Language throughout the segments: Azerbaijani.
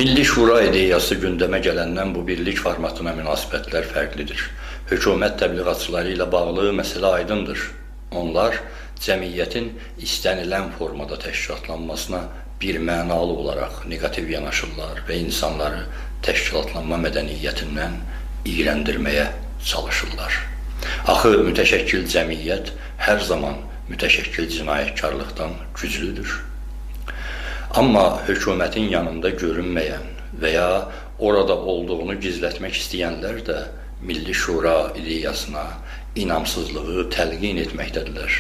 Milli Şura ideyası gündəmə gələndən bu birlik formatına münasibətlər fərqlidir. Hökumət təbliğatçıları ilə bağlı məsələ aydındır. Onlar cəmiyyətin istənilən formada təşkilatlanmasına bir mənalı olaraq negativ yanaşırlar və insanları təşkilatlanma mədəniyyətindən iyrəndirməyə çalışırlar. Axı mütəşəkkil cəmiyyət hər zaman mütəşəkkil cinayətkarlıqdan güclüdür. Amma hökumətin yanında görünməyən və ya orada olduğunu gizlətmək istəyənlər də Milli Şura ideyasına inamsızlığı təlqin etməkdədirlər.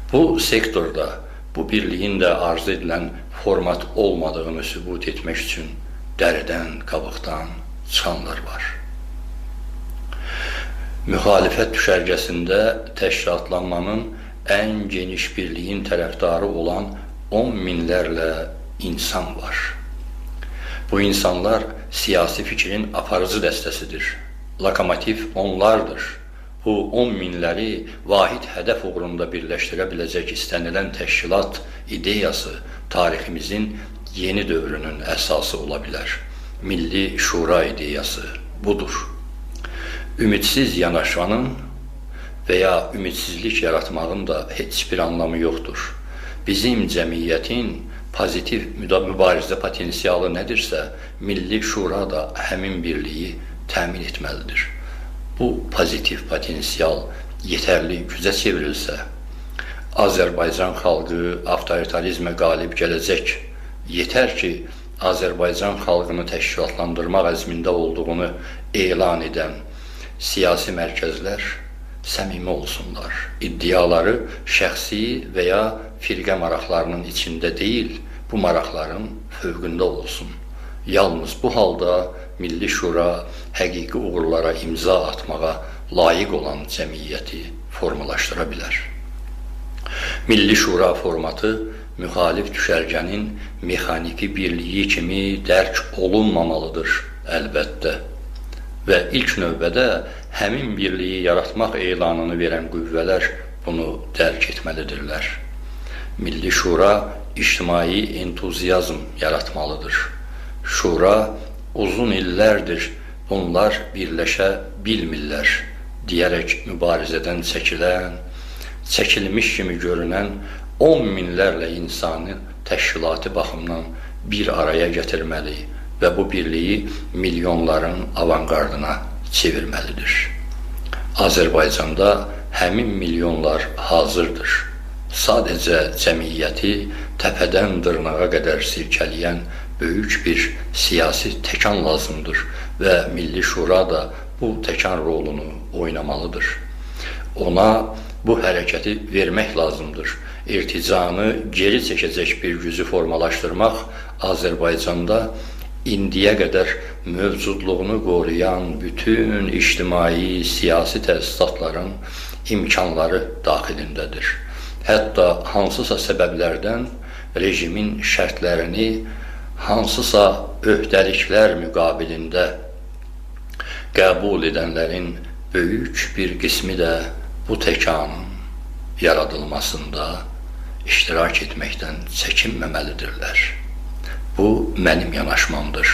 Bu sektorda bu birliyin də arzu edilən format olmadığını sübut etmək üçün dəridən, qabıqdan çıxanlar var. Müxalifət düşərgəsində təşkilatlanmanın ən geniş birliyin tərəfdarı olan 10 minlərlə insan var. Bu insanlar siyasi fikrin aparıcı dəstəsidir. Lokomotiv onlardır. Bu 10 minləri vahid hədəf uğrunda birləşdirə biləcək istənilən təşkilat ideyası tariximizin yeni dövrünün əsası ola bilər. Milli Şura ideyası budur. Ümidsiz yanaşmanın və ya ümidsizlik yaratmağın da heç bir anlamı yoxdur. Bizim cəmiyyətin pozitiv mübarizə potensialı nədirsə, Milli Şura da həmin birliyi təmin etməlidir. Bu pozitiv potensial yetərli gücə çevrilsə, Azərbaycan xalqı avtoritarizmə qalib gələcək. Yetər ki, Azərbaycan xalqını təşkilatlandırmaq əzmində olduğunu elan edən siyasi mərkəzlər səmimi olsunlar. İddiaları şəxsi və ya firqə maraqlarının içində deyil, bu maraqların fövqündə olsun. Yalnız bu halda Milli Şura həqiqi uğurlara imza atmağa layiq olan cəmiyyəti formalaşdıra bilər. Milli Şura formatı müxalif düşərgənin mexaniki birliyi kimi dərk olunmamalıdır əlbəttə. Və ilk növbədə həmin birliyi yaratmaq elanını verən qüvvələr bunu dərk etməlidirlər. Milli Şura ictimai entuziyazm yaratmalıdır. Şura uzun illərdir bunlar birləşə bilmirlər deyərək mübarizədən çəkilmiş kimi görünən 10 minlərlə insanı təşkilati baxımdan bir araya gətirməli və bu birliyi milyonların avangardına çevirməlidir. Azərbaycanda həmin milyonlar hazırdır. Sadəcə cəmiyyəti təpədən dırnağa qədər sirkələyən böyük bir siyasi təkan lazımdır və Milli Şura da bu təkan rolunu oynamalıdır. Ona bu hərəkəti vermək lazımdır. İrticanı geri çəkəcək bir gücü formalaşdırmaq Azərbaycanda indiyə qədər mövcudluğunu qoruyan bütün ictimai, siyasi təsisatların imkanları daxilindədir. Hətta hansısa səbəblərdən rejimin şərtlərini hansısa öhdəliklər müqabilində qəbul edənlərin böyük bir qismi də bu təkanın yaradılmasında iştirak etməkdən çəkinməməlidirlər. Bu mənim yanaşmamdır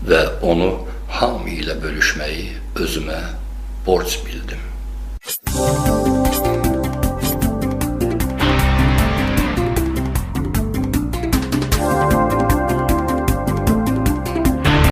və onu hamı ilə bölüşməyi özümə borc bildim.